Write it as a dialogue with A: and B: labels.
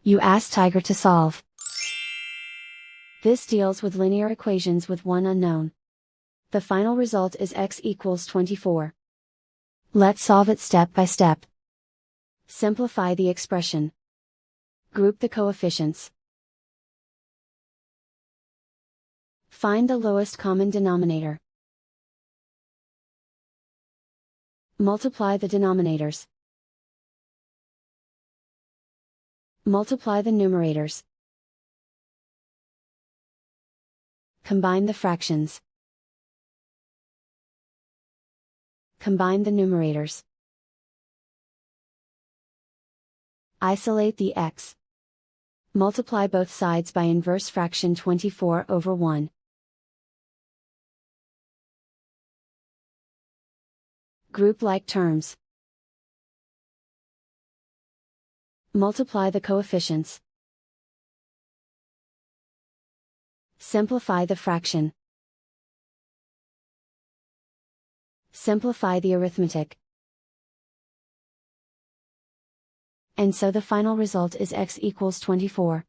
A: You ask Tiger to solve. This deals with linear equations with one unknown. The final result is x equals 24. Let's solve it step by step. Simplify the expression. Group the coefficients. Find the lowest common denominator. Multiply the denominators. Multiply the numerators. Combine the fractions. Combine the numerators. Isolate the x. Multiply both sides by inverse fraction 24 over 1. Group like terms. Multiply the coefficients. Simplify the fraction. Simplify the arithmetic. And so the final result is x equals 24.